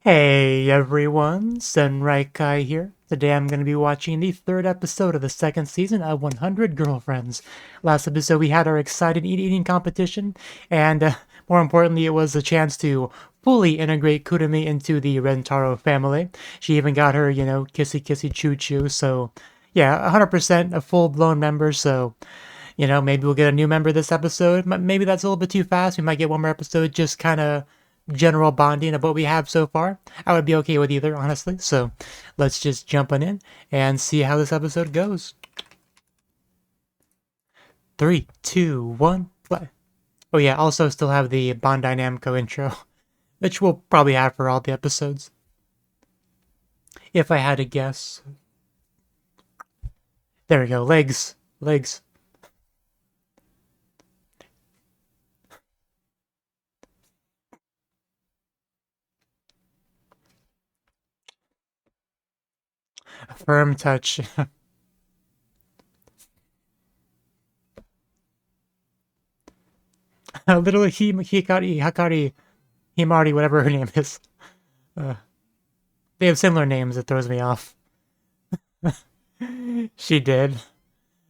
Hey everyone, Senraikai here. Today I'm going to be watching the third episode of the second season of 100 Girlfriends. Last episode we had our excited eating competition, and more importantly, it was a chance to fully integrate Kurumi into the Rentaro family. She even got her, kissy kissy choo choo, so yeah, 100% a full blown member, so maybe we'll get a new member this episode. Maybe that's a little bit too fast. We might get one more episode just kind of general bonding of what we have so far. I would be okay with either, honestly. So let's just jump on in and see how this episode goes. 3, 2, 1, play. Oh yeah, also still have the Bandai Namco intro, which we'll probably have for all the episodes. If I had to guess. There we go, legs, legs. Firm touch. Literally, Hakari, Himari, whatever her name is. Uh, they have similar names. It throws me off. She did.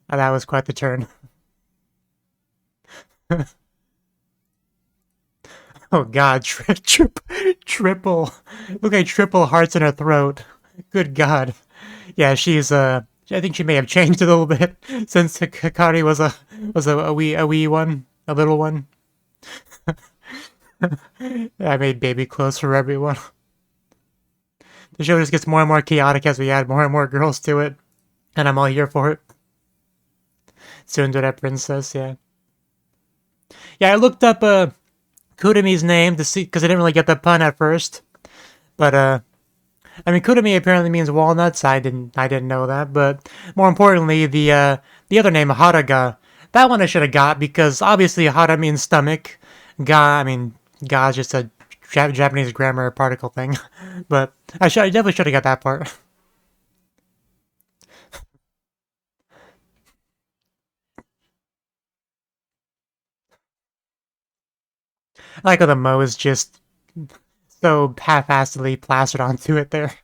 That was quite the turn. Oh God, triple. Look like triple hearts in her throat. Good God. Yeah, she's I think she may have changed a little bit since Hikari was a wee one, a little one. I made baby clothes for everyone. The show just gets more and more chaotic as we add more and more girls to it, and I'm all here for it. Tsundere Princess, yeah. Yeah, I looked up Kurumi's name to see because I didn't really get the pun at first, but I mean Kurumi apparently means walnuts. I didn't know that, but more importantly, the other name Haraga, that one I should have got because obviously Hara means stomach. I mean Ga is just a Japanese grammar particle thing, but I definitely should have got that part. I like how the mo is just so half-assedly plastered onto it there.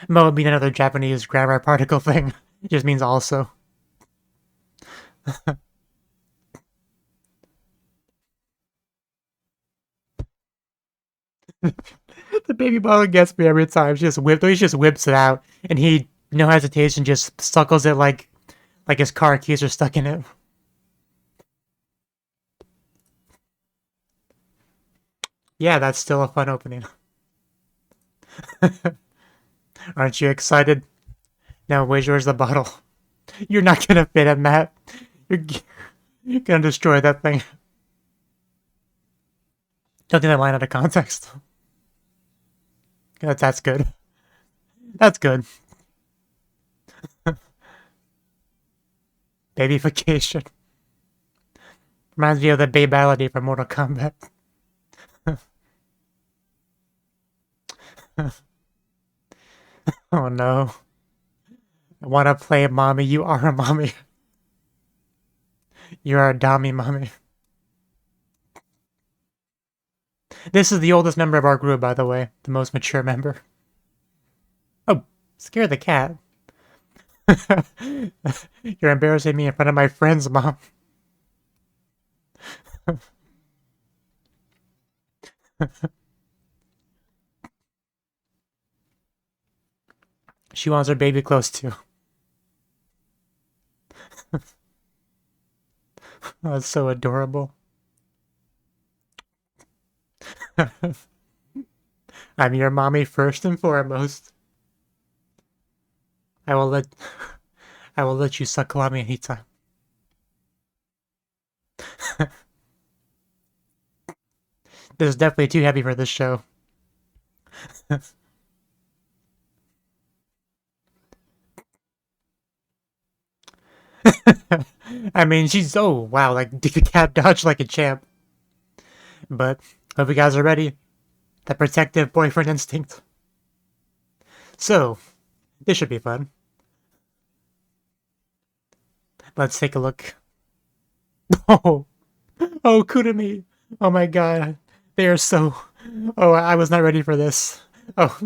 Mo being another Japanese grammar particle thing. It just means also. The baby bottle gets me every time. He just whips it out, and he, no hesitation, just suckles it like his car keys are stuck in it. Yeah, that's still a fun opening. Aren't you excited? Now, where's the bottle? You're not gonna fit it, Matt. You're, you're gonna destroy that thing. Don't take that line out of context. That's good. That's good. Babyfication. Reminds me of the babality from Mortal Kombat. Oh no. I wanna play mommy. You are a mommy. You are a dummy mommy. This is the oldest member of our group, by the way. The most mature member. Oh, scare the cat. You're embarrassing me in front of my friends, Mom. She wants her baby close too. That's so adorable. I'm your mommy first and foremost. I will let I will let you suckle on me anytime. This is definitely too heavy for this show. I mean, she's oh wow, like the cat dodged like a champ. But hope you guys are ready. The protective boyfriend instinct. So this should be fun. Let's take a look. Oh, oh, Kurumi. Oh my god, they are so Oh, I was not ready for this. Oh,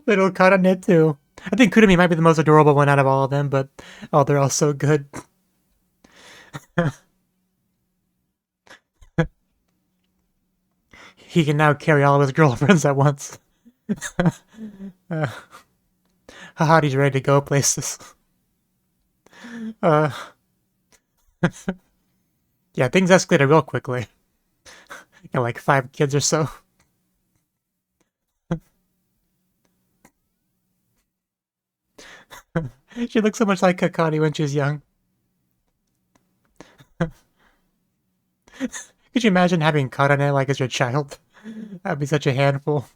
little Karane too. I think Kurumi might be the most adorable one out of all of them, but oh, they're all so good. He can now carry all of his girlfriends at once. uh, Hahadi's ready to go places. Uh, yeah, things escalated real quickly. Got like 5 kids or so. She looks so much like Kakari when she's young. Could you imagine having Karane like as your child? That'd be such a handful.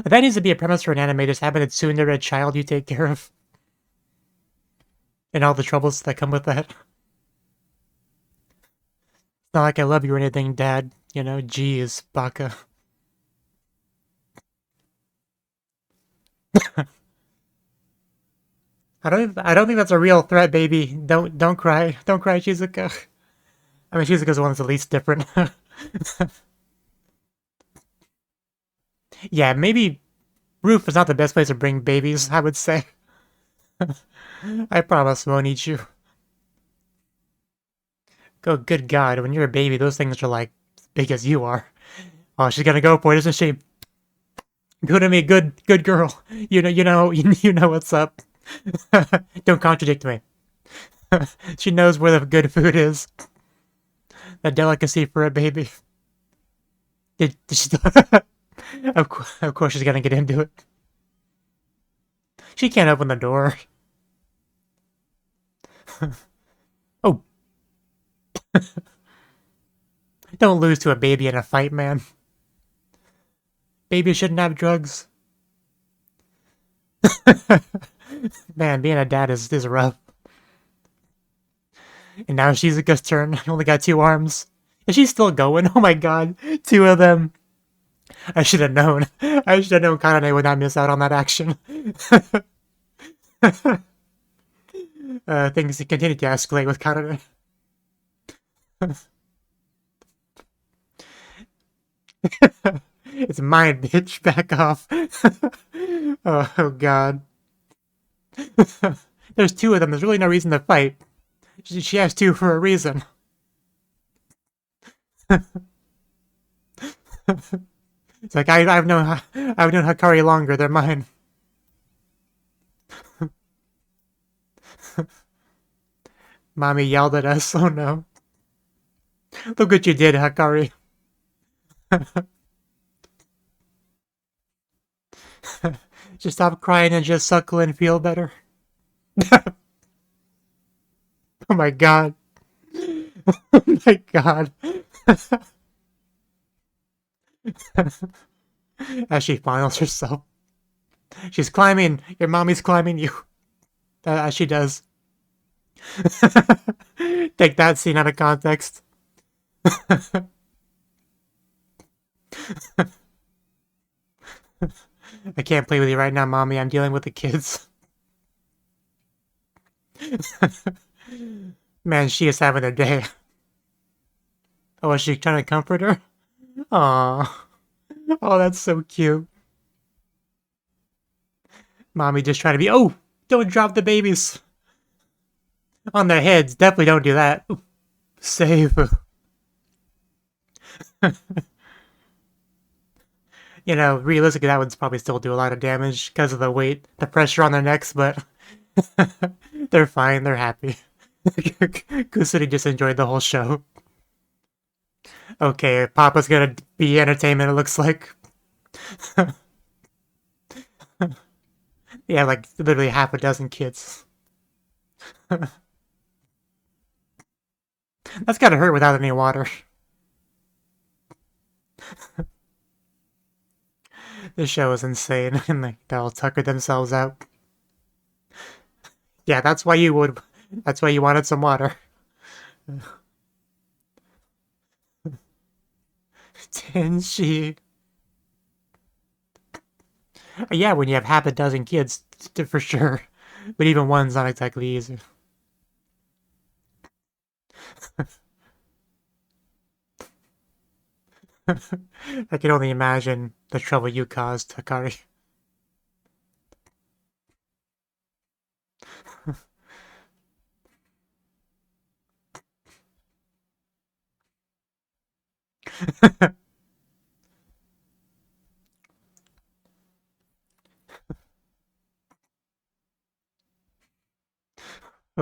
That needs to be a premise for an anime, just having a tsundere child you take care of. And all the troubles that come with that. It's not like I love you or anything, Dad. You know, geez, baka. I don't think that's a real threat, baby. Don't cry. Don't cry, Shizuka. I mean, Shizuka's the one that's the least different. Yeah, maybe roof is not the best place to bring babies, I would say. I promise won't eat you. Oh, good God, when you're a baby, those things are like as big as you are. Oh, she's gonna go for it, isn't she? Go to me, good girl. You know what's up. Don't contradict me. She knows where the good food is. A delicacy for a baby. Did she? Of course she's gonna get into it. She can't open the door. Oh, don't lose to a baby in a fight, man. Babies shouldn't have drugs. Man, being a dad is rough. And now Shizuka's turn. I only got 2 arms. Is she still going? Oh my god. 2 of them. I should have known. I should have known Karane would not miss out on that action. Things continue to escalate with Karane. It's mine, bitch. Back off. Oh god. There's 2 of them. There's really no reason to fight. She has 2 for a reason. It's like I've known Hakari longer. They're mine. Mommy yelled at us. Oh no! Look what you did, Hakari. Just stop crying and just suckle and feel better. Oh my god. Oh my god. As she finals herself. She's climbing. Your mommy's climbing you. As she does. Take that scene out of context. I can't play with you right now, mommy. I'm dealing with the kids. Man, she is having a day. Oh, is she trying to comfort her? Aww. Oh, that's so cute. Mommy just trying to be. Oh, don't drop the babies on their heads. Definitely don't do that. Ooh, save. You know, realistically, that would probably still do a lot of damage because of the weight, the pressure on their necks, but they're fine. They're happy. Kusuri just enjoyed the whole show. Okay, Papa's gonna be entertainment, it looks like. Yeah, like literally half a dozen kids. That's gotta hurt without any water. This show is insane, and like, they'll tucker themselves out. Yeah, that's why you would. That's why you wanted some water. Tenshi. Yeah, when you have half a dozen kids, for sure. But even one's not exactly easy. I can only imagine the trouble you caused, Hikari.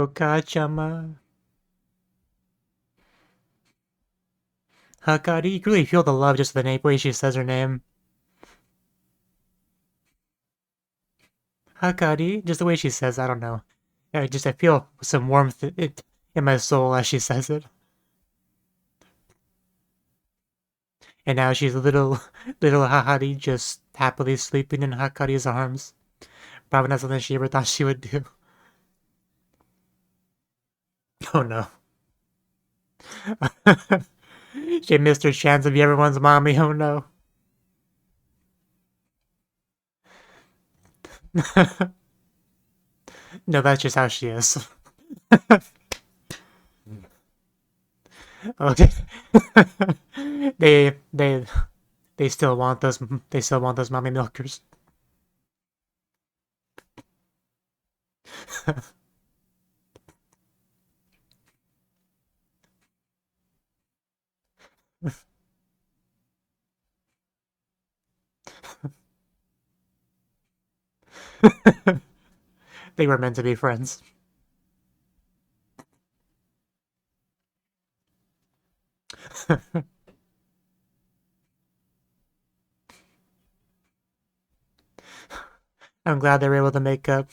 Okachama. Hikari, you can really feel the love just the way she says her name. Hikari, just the way she says, I don't know. I feel some warmth in my soul as she says it. And now she's little Hahari just happily sleeping in Hakari's arms. Probably not something she ever thought she would do. Oh no. She missed her chance to be everyone's mommy, oh no. No, that's just how she is. Okay. they they they still want those mommy milkers. They were meant to be friends. I'm glad they were able to make up.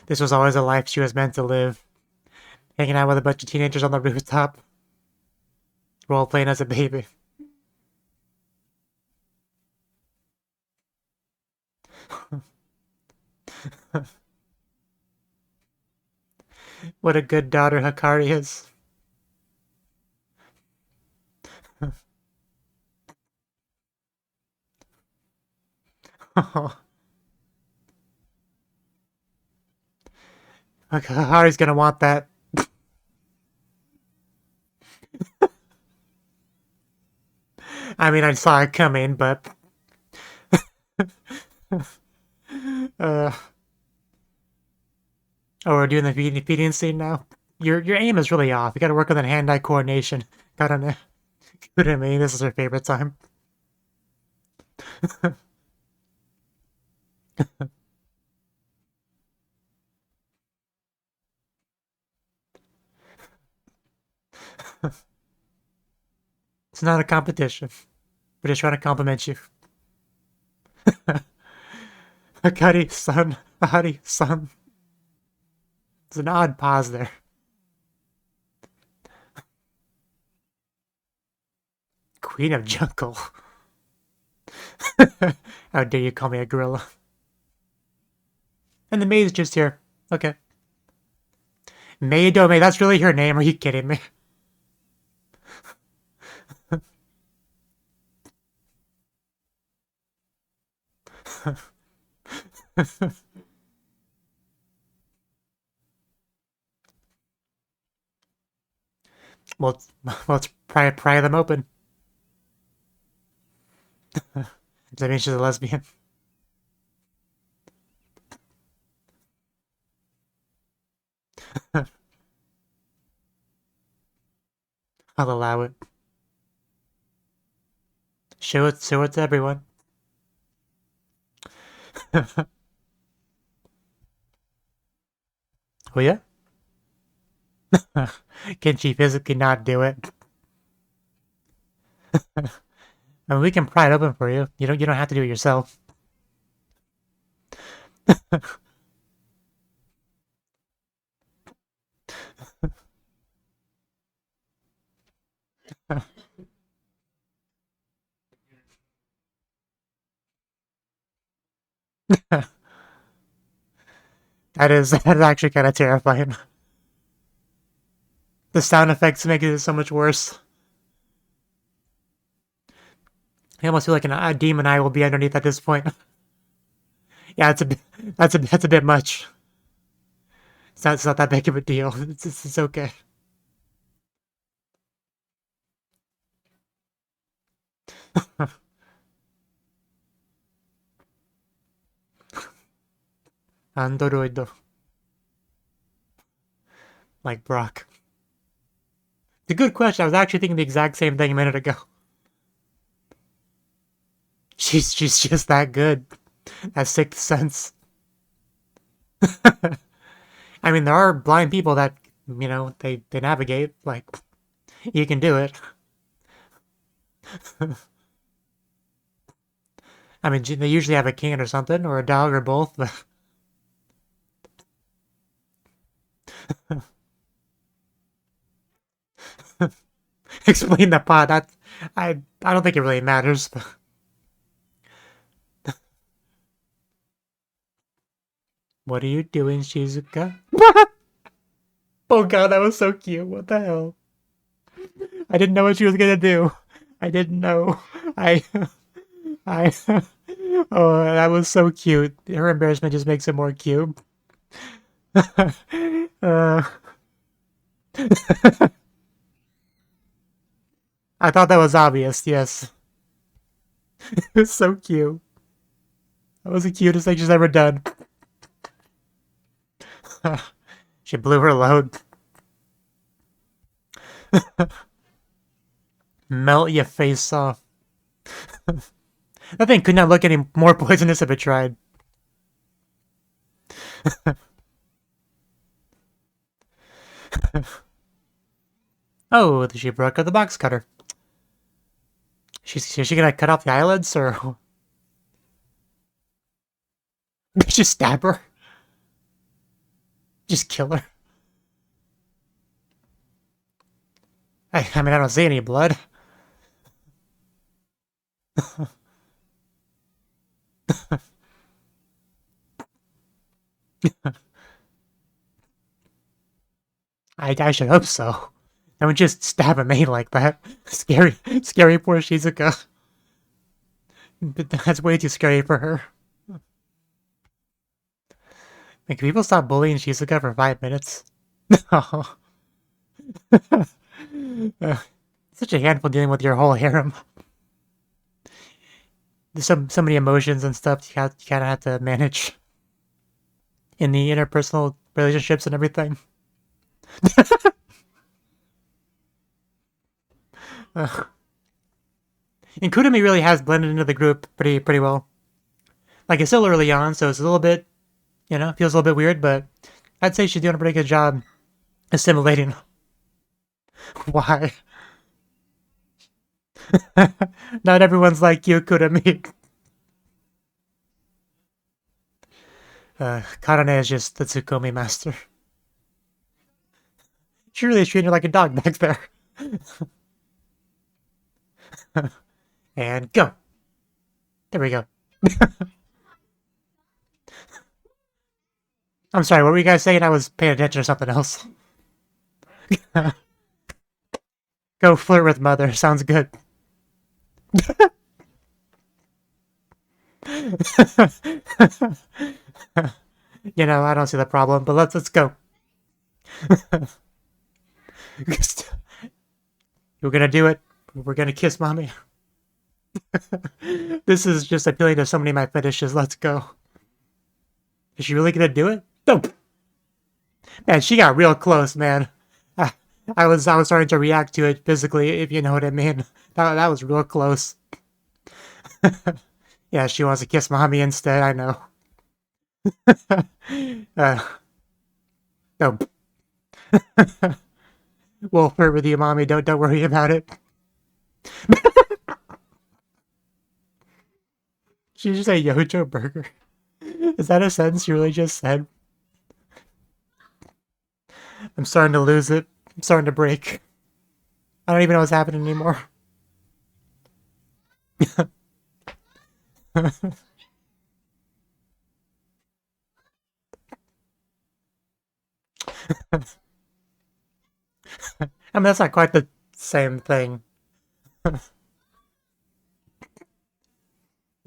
This was always a life she was meant to live. Hanging out with a bunch of teenagers on the rooftop. Role playing as a baby. What a good daughter Hikari is. Hikari's gonna want that. I mean, I saw it coming, but uh, oh, we're doing the feeding scene now. Your aim is really off. You got to work on that hand-eye coordination. Gotta good at me. This is her favorite time. It's not a competition. We're just trying to compliment you. Akari-san. Ahari-san. It's an odd pause there. Queen of Jungle. How dare you call me a gorilla? And the maid's just here. Okay. Maidome, that's really her name. Are you kidding me? well, let's pry them open. Does that mean she's a lesbian? I'll allow it. Show it to everyone. Oh yeah? Can she physically not do it? I mean, we can pry it open for you. You don't have to do it yourself. That is actually kind of terrifying. The sound effects make it so much worse. I almost feel like a demon eye will be underneath at this point. Yeah, that's a bit much. It's not that big of a deal. It's okay. Android, like Brock. It's a good question. I was actually thinking the exact same thing a minute ago. She's just that good at sixth sense. I mean, there are blind people that they navigate. Like you can do it. I mean, they usually have a cane or something, or a dog, or both. But explain the pod. I don't think it really matters. But what are you doing, Shizuka? Oh god, that was so cute. What the hell? I didn't know what she was gonna do. I didn't know. I I oh, that was so cute. Her embarrassment just makes it more cute. uh, I thought that was obvious. Yes, it was so cute. That was the cutest thing she's ever done. She blew her load. Melt your face off. That thing could not look any more poisonous if it tried. Oh, she broke up the box cutter. Is she gonna cut off the eyelids or just stab her? Just kill her? I mean, I don't see any blood. I should hope so. I would just stab a maid like that. Scary poor Shizuka. But that's way too scary for her. Like, can people stop bullying Shizuka for 5 minutes? Oh. Such a handful dealing with your whole harem. There's so many emotions and stuff you kind of have to manage in the interpersonal relationships and everything. And Kudami really has blended into the group pretty well. Like, it's still early on, so it's a little bit, feels a little bit weird, but I'd say she's doing a pretty good job assimilating. Why? Not everyone's like you, Kudami. Karane is just the Tsukomi master. She really is treating her like a dog back there. And go. There we go. I'm sorry, what were you guys saying? I was paying attention to something else. Go flirt with mother. Sounds good. I don't see the problem, but let's go. We're gonna do it. We're gonna kiss mommy. This is just appealing to so many of my fetishes. Let's go. Is she really gonna do it? Nope. Man, she got real close, man. I was starting to react to it physically, if you know what I mean. That was real close. Yeah, she wants to kiss mommy instead. I know. Nope. We'll flirt with you, mommy. Don't worry about it. She just say Yojo Burger. Is that a sentence you really just said? I'm starting to lose it. I'm starting to break. I don't even know what's happening anymore. I mean, that's not quite the same thing.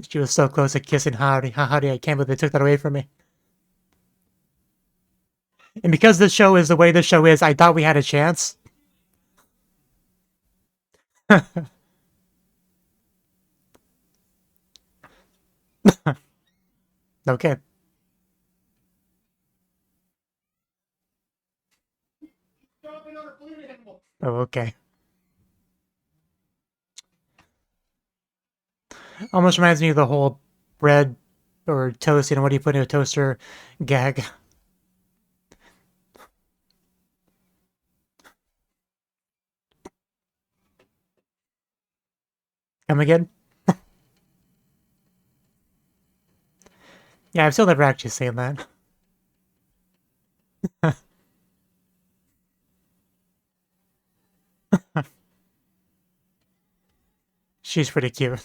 She was so close to kissing Howdy. Howdy, I can't believe they took that away from me. And because this show is the way this show is, I thought we had a chance. Okay. Oh, okay. Almost reminds me of the whole bread or toast, what do you put in a toaster gag. Come again? Yeah, I've still never actually seen that. She's pretty cute.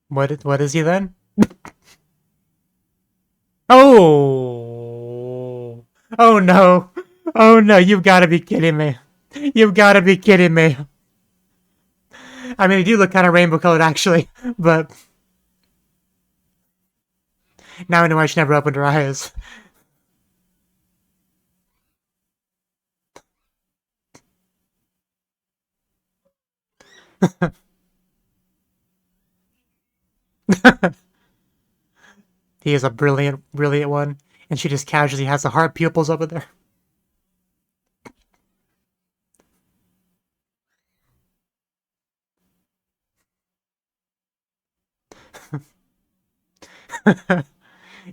What is he then? Oh! Oh no! Oh no, you've gotta be kidding me. You've gotta be kidding me. I mean, they do look kind of rainbow colored actually, but now I know I should never opened her eyes. He is a brilliant, brilliant one, and she just casually has the heart pupils over there.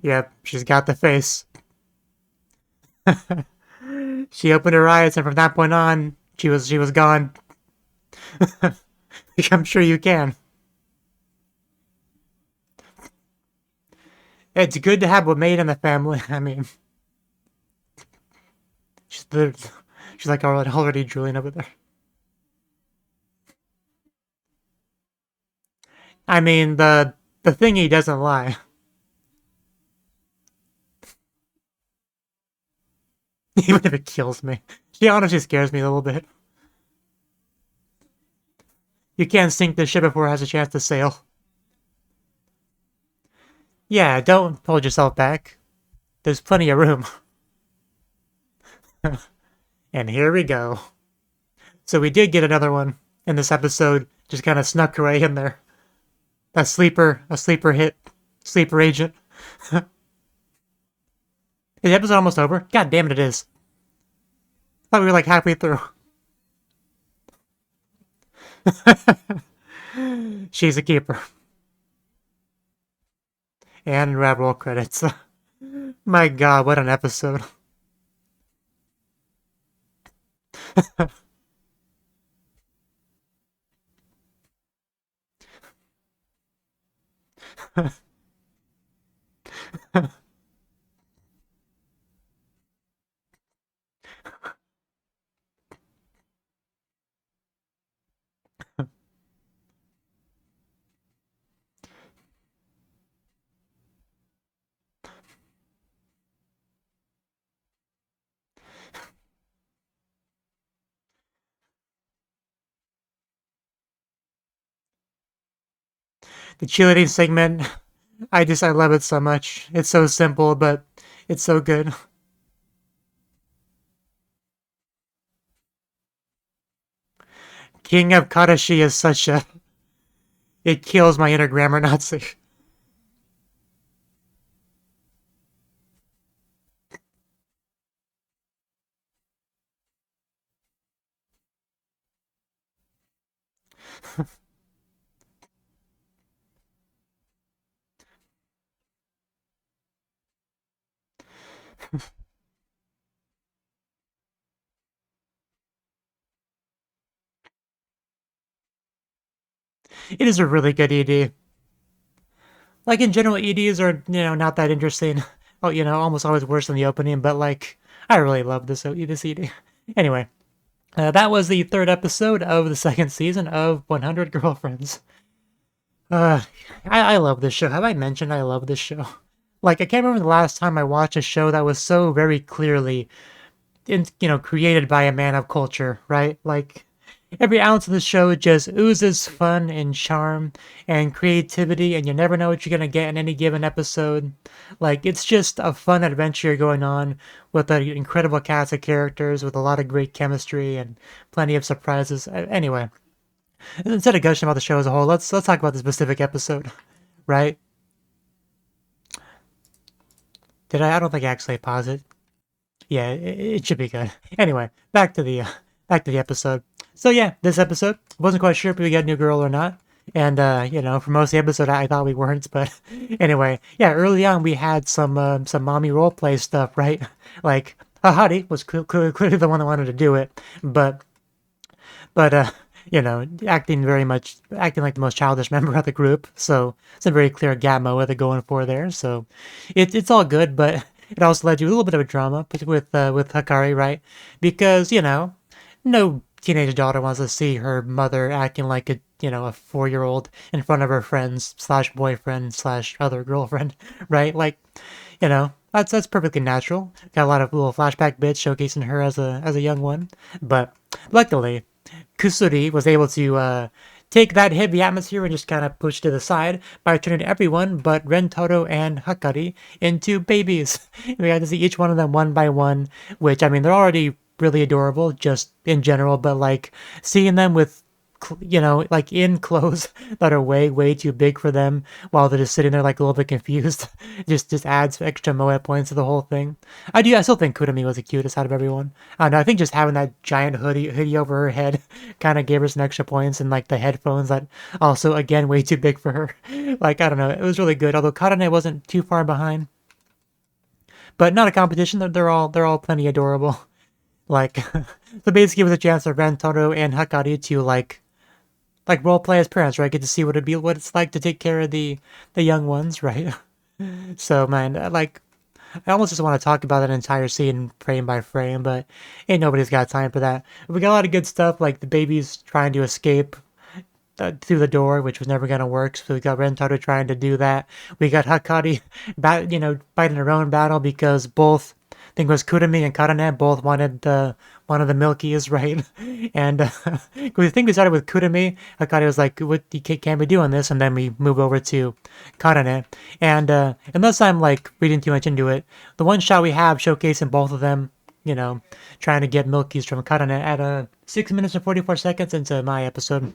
Yep, she's got the face. She opened her eyes, and from that point on, she was gone. I'm sure you can. It's good to have a maid in the family. I mean, she's the, she's like already drooling over there. I mean, the thingy doesn't lie. Even if it kills me. She honestly scares me a little bit. You can't sink the ship before it has a chance to sail. Yeah, don't hold yourself back. There's plenty of room. And here we go. So we did get another one in this episode. Just kind of snuck right in there. A sleeper hit, sleeper agent. Is the episode almost over? God damn it, it is. I thought we were like halfway through. She's a keeper. And roll credits. My god, what an episode. The cheerleading segment, I love it so much. It's so simple, but it's so good. King of Karashi is such a... It kills my inner grammar Nazi. It is a really good ED. Like, in general, EDs are, not that interesting. Oh, almost always worse than the opening, but, like, I really love this ED. Anyway, that was the third episode of the second season of 100 Girlfriends. I love this show. Have I mentioned I love this show? Like, I can't remember the last time I watched a show that was so very clearly, created by a man of culture, right? Like, every ounce of the show just oozes fun and charm and creativity, and you never know what you're gonna get in any given episode. Like, it's just a fun adventure going on with an incredible cast of characters with a lot of great chemistry and plenty of surprises. Anyway, instead of gushing about the show as a whole, let's talk about the specific episode, right? Did I? I don't think I actually paused it. Yeah, it should be good. Anyway, back to the episode. So yeah, this episode wasn't quite sure if we got a new girl or not, and for most of the episode I thought we weren't. But anyway, yeah, early on we had some mommy role play stuff, right? Like Hahari was clearly the one that wanted to do it, but acting like the most childish member of the group. So it's a very clear gamma what they're going for there. So it's all good, but it also led to a little bit of a drama with Hakari, right? Because no teenage daughter wants to see her mother acting like a 4-year-old in front of her friends slash boyfriend slash other girlfriend, right? Like, that's perfectly natural. Got a lot of little flashback bits showcasing her as a young one, but luckily Kusuri was able to take that heavy atmosphere and just kind of push to the side by turning everyone but Rentaro and Hakari into babies. We got to see each one of them one by one, which, I mean, they're already really adorable just in general, but like seeing them with like in clothes that are way too big for them while they're just sitting there like a little bit confused just adds extra moe points to the whole thing. I still think Kurumi was the cutest out of everyone. I don't know, I think just having that giant hoodie over her head kind of gave her some extra points, and like the headphones that also again way too big for her. Like, I don't know, it was really good, although Karane wasn't too far behind, but not a competition. They're all plenty adorable. Like, so basically it was a chance for Rentaro and Hakari to like role play as parents, right? Get to see what it's like to take care of the young ones, right? So man, I almost just want to talk about that entire scene frame by frame, but ain't nobody's got time for that. We got a lot of good stuff, like the babies trying to escape through the door, which was never gonna work. So we got Rentaro trying to do that. We got Hakari, fighting her own battle because both, I think it was Kurumi and Karane, both wanted one of the Milkies, right? And we think we started with Kurumi. Hakari was like, "What can we do on this?" And then we move over to Karane. And unless I'm like reading too much into it, the one shot we have showcasing both of them, trying to get Milkies from Karane at 6 minutes and 44 seconds into my episode.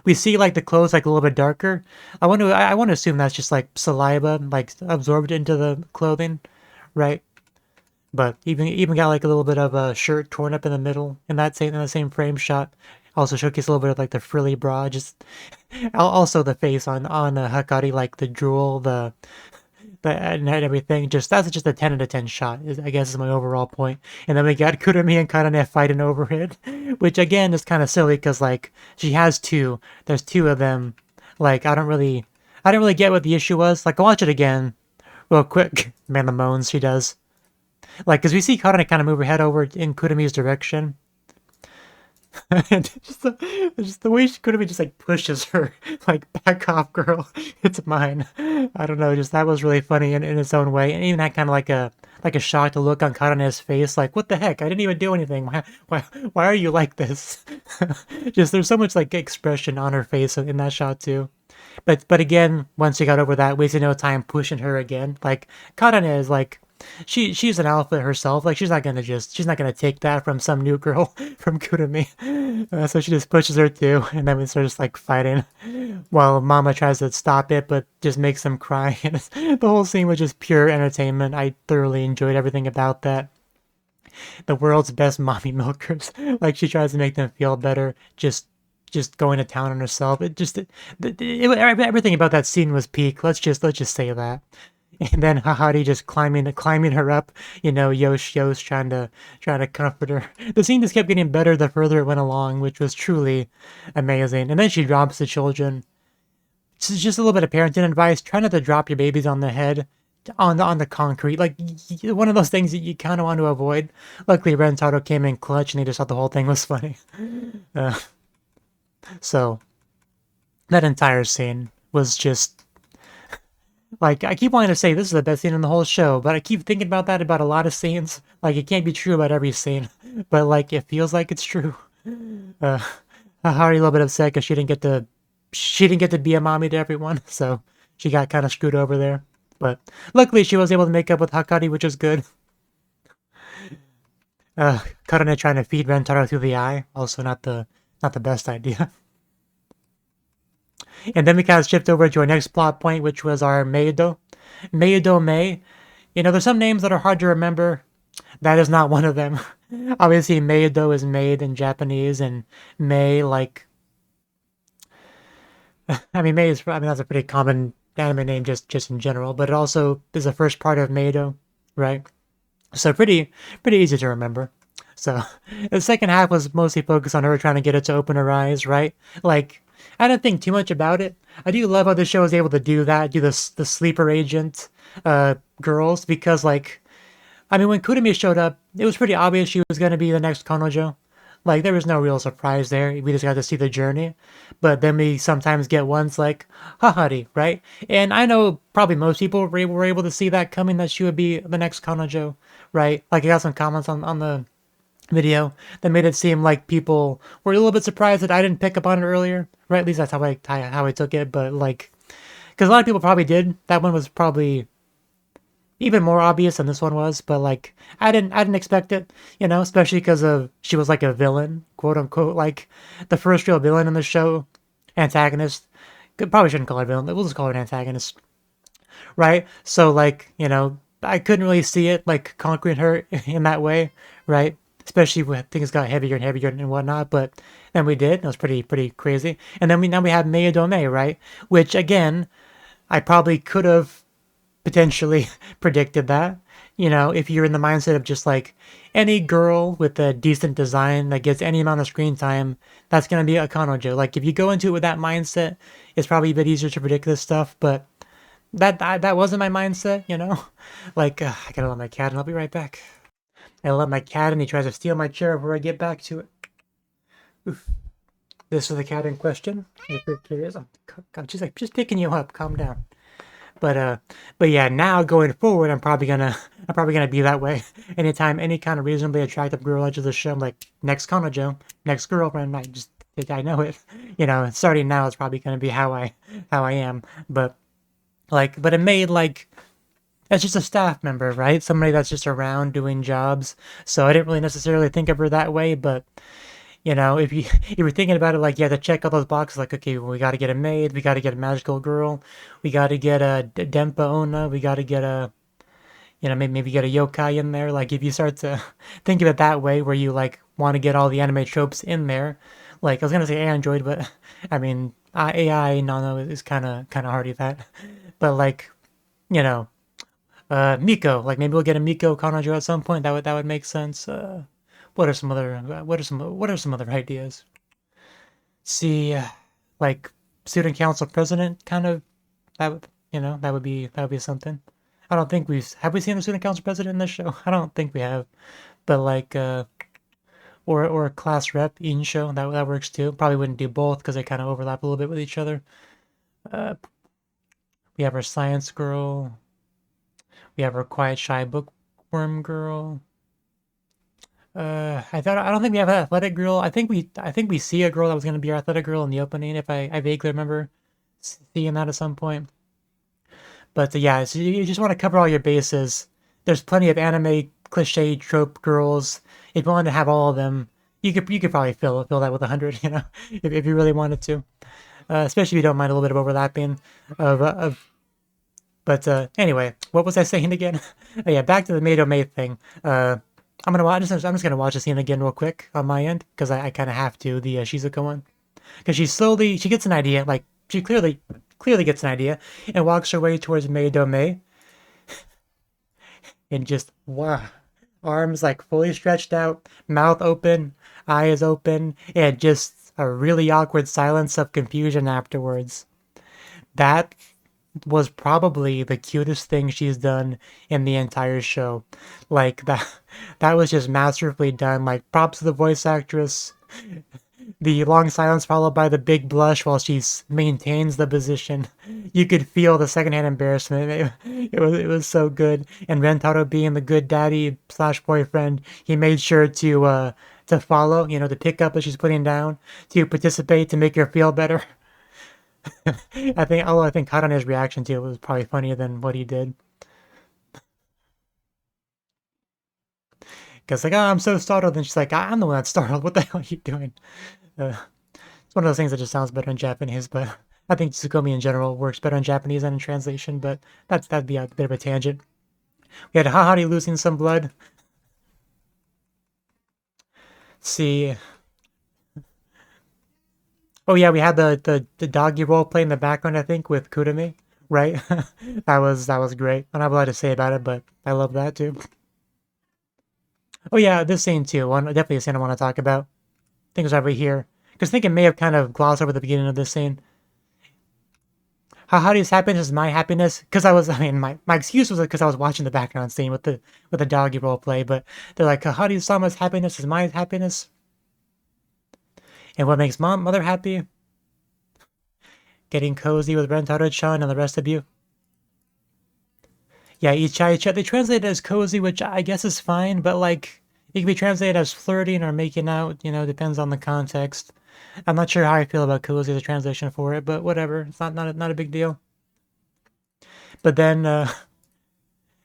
We see like the clothes like a little bit darker. I want to assume that's just like saliva like absorbed into the clothing, right? But even got like a little bit of a shirt torn up in the middle in the same frame shot. Also showcase a little bit of like the frilly bra, just also the face on Hakari, like the drool, and everything. That's just a 10 out of 10 shot, I guess is my overall point. And then we got Kurumi and Karane fighting over it, which again is kind of silly because like she has two. There's two of them. Like I didn't really get what the issue was. Like, I'll watch it again real quick. Man, the moans she does. Like, because we see Karane kind of move her head over in Kurumi's direction. And just the way Kurumi just like pushes her, like, back off, girl, it's mine. I don't know, just that was really funny in its own way, and even had kind of like a shocked look on Karane's face, like, what the heck? I didn't even do anything. Why are you like this? Just there's so much like expression on her face in that shot too. But again, once she got over that, wasted no time pushing her again. Like Karane is like she's an alpha herself. Like she's not gonna take that from some new girl from Kurumi. So she just pushes her too, and then we start just like fighting, while Mama tries to stop it, but just makes them cry. And the whole scene was just pure entertainment. I thoroughly enjoyed everything about that. The world's best mommy milkers. Like she tries to make them feel better. Just going to town on herself. Everything about that scene was peak. Let's just say that. And then Hahari just climbing her up, Yosh trying to comfort her. The scene just kept getting better the further it went along, which was truly amazing. And then she drops the children. It's just a little bit of parenting advice. Try not to drop your babies on the head, on the concrete. Like one of those things that you kind of want to avoid. Luckily, Rentaro came in clutch, and they just thought the whole thing was funny. So that entire scene was just. Like, I keep wanting to say this is the best scene in the whole show, but I keep thinking about that about a lot of scenes. Like, it can't be true about every scene, but, like, it feels like it's true. Uh, Hahari a little bit upset because she didn't get to be a mommy to everyone, so she got kind of screwed over there. But luckily, she was able to make up with Hakari, which is good. Karane trying to feed Rentaro through the eye, also not the best idea. And then we kind of shift over to our next plot point, which was our Meido. Meido Mei. There's some names that are hard to remember. That is not one of them. Obviously, Meido is maid in Japanese, and Mei, like, I mean, that's a pretty common anime name just in general, but it also is the first part of Meido, right? So pretty easy to remember. So the second half was mostly focused on her trying to get it to open her eyes, right? Like, I didn't think too much about it. I do love how the show is able to do that, do the sleeper agent girls, because like, I mean, when Kurumi showed up, it was pretty obvious she was going to be the next Kanojo. Like, there was no real surprise there. We just got to see the journey. But then we sometimes get ones like Hahari, right? And I know probably most people were able to see that coming, that she would be the next Kanojo, right? Like, I got some comments on the video that made it seem like people were a little bit surprised that I didn't pick up on it earlier, right? At least that's how I took it. But, like, because a lot of people probably did. That one was probably even more obvious than this one was, but like I didn't expect it, especially because of she was like a villain, quote unquote, like the first real villain in the show, antagonist. Probably shouldn't call her villain. We'll just call her an antagonist, right? So like I couldn't really see it like conquering her in that way, right? Especially when things got heavier and heavier and whatnot, but then we did. It was pretty crazy. And then now we have Meido, right? Which again, I probably could have potentially predicted that. If you're in the mindset of just like any girl with a decent design that gets any amount of screen time, that's going to be a Kanojo. Like, if you go into it with that mindset, it's probably a bit easier to predict this stuff, but that wasn't my mindset. Like, I gotta let my cat in. I'll be right back. I let my cat in. He tries to steal my chair before I get back to it. Oof. This is the cat in question. If you're curious, she's like, just picking you up. Calm down. But yeah, now going forward, I'm probably gonna be that way. Anytime any kind of reasonably attractive girl enters the show, I'm like, next Kanojo, next girlfriend. I know it. Starting now is probably gonna be how I am. But it made like it's just a staff member, right? Somebody that's just around doing jobs. So I didn't really necessarily think of her that way, but if you if you're thinking about it, like you have to check all those boxes, like, okay, well, we got to get a maid, we got to get a magical girl, we got to get a Dempa Ona, we got to get a maybe get a yokai in there. Like, if you start to think of it that way, where you like want to get all the anime tropes in there, like I was gonna say Android, but I mean AI no is kind of hard at that. But like you know Miko, like maybe we'll get a Miko Kanojo at some point. That would make sense. What are some other ideas? See, like student council president, kind of. That would be something. I don't think have we seen the student council president in this show? I don't think we have, but like or a class rep in show that works too. Probably wouldn't do both because they kind of overlap a little bit with each other. Uh, we have our science girl. We have our quiet shy bookworm girl. I don't think we have an athletic girl. I think we see a girl that was gonna be our athletic girl in the opening. If I vaguely remember seeing that at some point. But yeah, so you just want to cover all your bases. There's plenty of anime cliche trope girls. If you wanted to have all of them, you could probably fill that with 100. If you really wanted to. Especially if you don't mind a little bit of overlapping of. But anyway, what was I saying again? Oh, yeah, back to the Maid thing. I'm just gonna watch the scene again real quick on my end because I kind of have to the Shizuka one because she gets an idea, like she clearly gets an idea and walks her way towards Mei and just wow, arms like fully stretched out, mouth open, eyes open, and just a really awkward silence of confusion afterwards. That was probably the cutest thing she's done in the entire show. Like that was just masterfully done. Like props to the voice actress. The long silence followed by the big blush while she maintains the position. You could feel the secondhand embarrassment. It was so good. And Rentaro being the good daddy slash boyfriend, he made sure to to follow, to pick up what she's putting down, to participate, to make her feel better. I think Karane's reaction to it was probably funnier than what he did. Because, like, oh, I'm so startled. And she's like, I'm the one that's startled. What the hell are you doing? Uh, it's one of those things that just sounds better in Japanese, but I think Tsukomi in general works better in Japanese than in translation, but that'd be a bit of a tangent. We had Hahari losing some blood. Let's see. Oh yeah, we had the doggy role play in the background, I think, with Kurumi, right? That was great. I don't have a lot to say about it, but I love that too. Oh yeah, this scene too. Definitely a scene I want to talk about. I think it was over here. Because I think it may have kind of glossed over the beginning of this scene. Hahari's happiness is my happiness. Because my excuse was because I was watching the background scene with the doggy role play, but they're like, Hahari-sama's happiness is my happiness. And what makes mother happy? Getting cozy with Rentaro-chan and the rest of you. Yeah, Icha. They translate it as cozy, which I guess is fine, but like it can be translated as flirting or making out, depends on the context. I'm not sure how I feel about cozy as a translation for it, but whatever. It's not a big deal. But then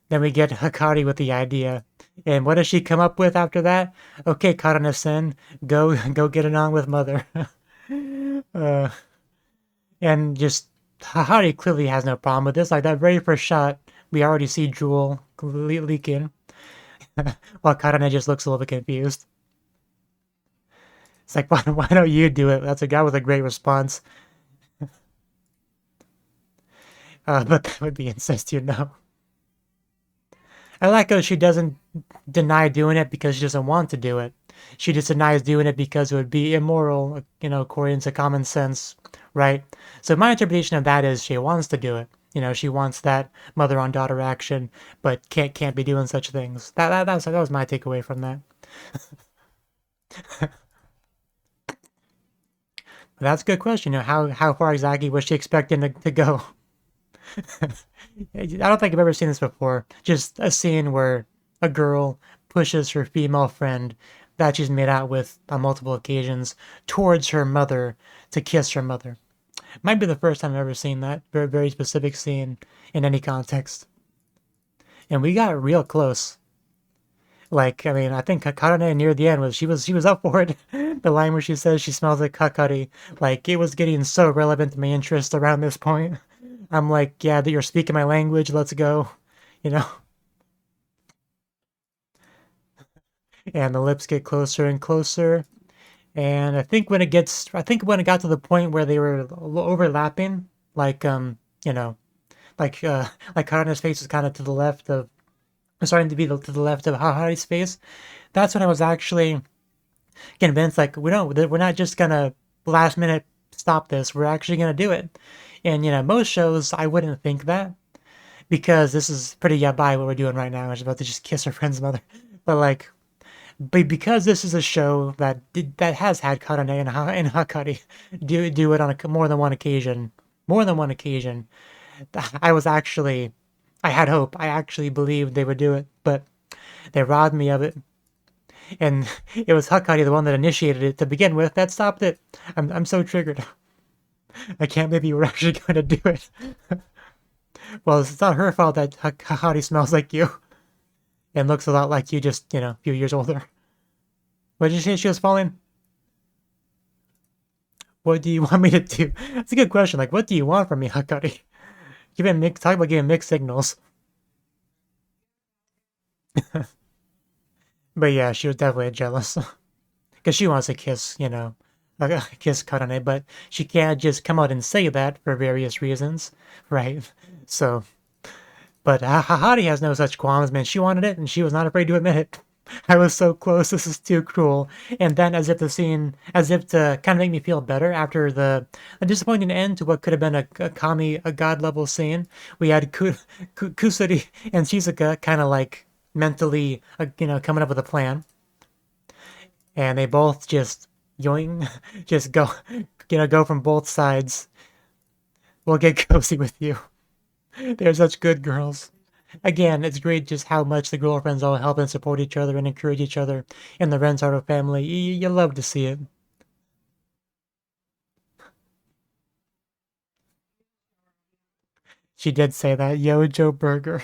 we get Hakari with the idea. And what does she come up with after that? Okay, Karana-sen, go get it on with mother. uh, and just Hakari clearly has no problem with this. Like that very first shot, we already see Jewel leaking, while Karane just looks a little bit confused. It's like, why don't you do it? That's a guy with a great response. But that would be incest, I like how she doesn't deny doing it because she doesn't want to do it. She just denies doing it because it would be immoral, according to common sense, right? So my interpretation of that is she wants to do it. She wants that mother on daughter action, but can't be doing such things. That was my takeaway from that. But that's a good question. How far exactly was she expecting to go? I don't think I've ever seen this before. Just a scene where a girl pushes her female friend that she's made out with on multiple occasions towards her mother to kiss her mother. Might be the first time I've ever seen that very, very specific scene in any context. And we got real close. Like, I mean, I think Karane near the end she was up for it. The line where she says she smells like kakari, like it was getting so relevant to my interest around this point. I'm like, yeah, that you're speaking my language, let's go. You know? And the lips get closer and closer. And I think when it got to the point where they were overlapping, like like Karane's face was kind of to the left of starting to be to the left of Hahari's face. That's when I was actually convinced, like we're not just gonna last minute stop this. We're actually gonna do it. And most shows I wouldn't think that because this is pretty yabai what we're doing right now. I was about to just kiss her friend's mother, but like, because this is a show that has had Karane and Hakari do it on more than one occasion. I had hope. I actually believed they would do it, but they robbed me of it. And it was Hakari, the one that initiated it to begin with, that stopped it. I'm so triggered. I can't believe you were actually going to do it. Well, it's not her fault that Hakari smells like you and looks a lot like you, just, a few years older. What did you say she was falling? What do you want me to do? That's a good question. Like, what do you want from me, Hakari? Talk about giving mixed signals. But yeah, she was definitely jealous. Because she wants to kiss, kiss Karane, but she can't just come out and say that for various reasons, right? So, but Hahari has no such qualms, man. She wanted it, and she was not afraid to admit it. I was so close. This is too cruel. And then, as if to kind of make me feel better after a disappointing end to what could have been a god level scene, we had Kusuri and Shizuka kind of like mentally, coming up with a plan, and they both just yoing, just go from both sides. We'll get cozy with you. They're such good girls. again, it's great just how much the girlfriends all help and support each other and encourage each other in the Rentaro family. You love to see it. She did say that. Yo, Joe Burger.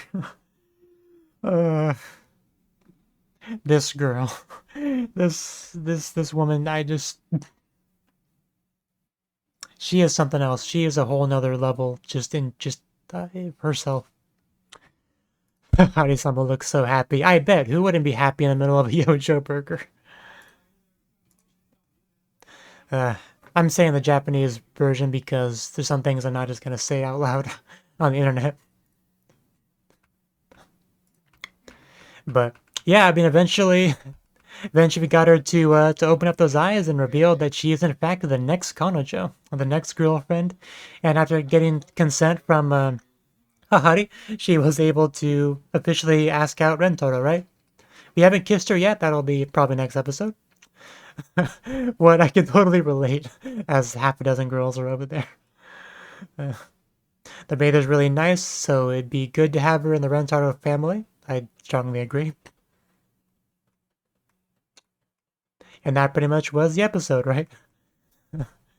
uh, this girl. This woman, she is something else. She is a whole nother level just herself. Hari-sama looks so happy. I bet. Who wouldn't be happy in the middle of a Yojo burger? Uh, I'm saying the Japanese version because there's some things I'm not just gonna say out loud on the internet. But yeah, I mean, eventually we got her to open up those eyes and revealed that she is in fact the next Kanojo, the next girlfriend. And after getting consent from Hahari, she was able to officially ask out Rentaro, right? We haven't kissed her yet. That'll be probably next episode. What I can totally relate, as half a dozen girls are over there. Uh, the maid really nice, so it'd be good to have her in the Rentaro family. I strongly agree. And that pretty much was the episode, right?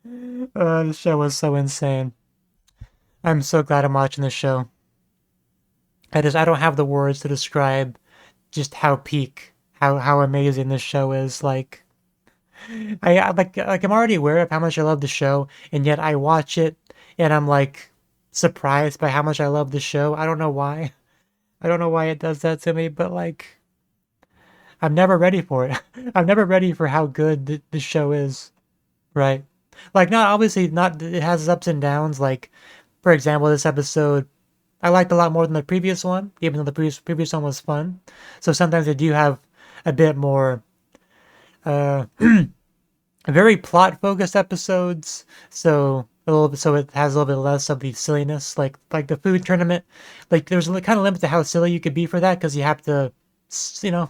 The show was so insane. I'm so glad I'm watching this show. I don't have the words to describe just how peak, how amazing this show is. Like I'm already aware of how much I love the show, and yet I watch it and I'm like surprised by how much I love the show. I don't know why. I don't know why it does that to me, but like I'm never ready for it. I'm never ready for how good the show is, right? Like not obviously not it has its ups and downs. Like for example, this episode I liked a lot more than the previous one, even though the previous one was fun. So sometimes they do have a bit more uh very plot focused episodes. So a little bit, so it has a little bit less of the silliness, like the food tournament. Like there's a kind of limit to how silly you could be for that because you have to,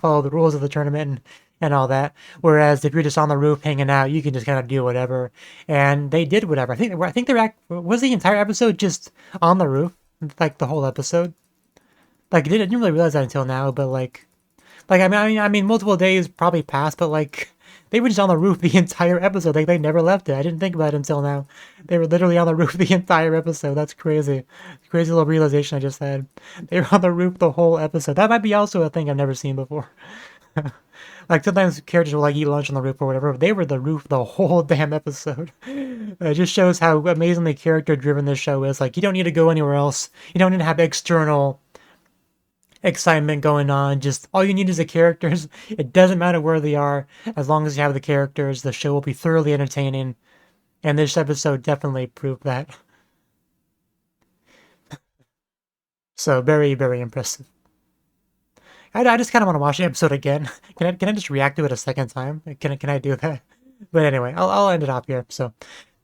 follow the rules of the tournament and all that. Whereas if you're just on the roof hanging out, you can just kind of do whatever. And they did whatever. I think was the entire episode just on the roof, like the whole episode. Like I didn't really realize that until now, but like I mean, multiple days probably passed, but like they were just on the roof the entire episode. Like they never left it. I didn't think about it until now. They were literally on the roof the entire episode. That's crazy. Crazy little realization I just had. They were on the roof the whole episode. That might be also a thing I've never seen before. Like sometimes characters will like eat lunch on the roof or whatever. They were the roof the whole damn episode. It just shows how amazingly character driven this show is. Like you don't need to go anywhere else. You don't need to have external excitement going on. Just all you need is the characters. It doesn't matter where they are. As long as you have the characters, the show will be thoroughly entertaining. And this episode definitely proved that. So very, very impressive. I just kind of want to watch the episode again. Can I just react to it a second time? Can I do that? But anyway, I'll end it off here. So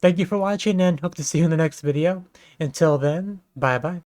thank you for watching and hope to see you in the next video. Until then, bye bye.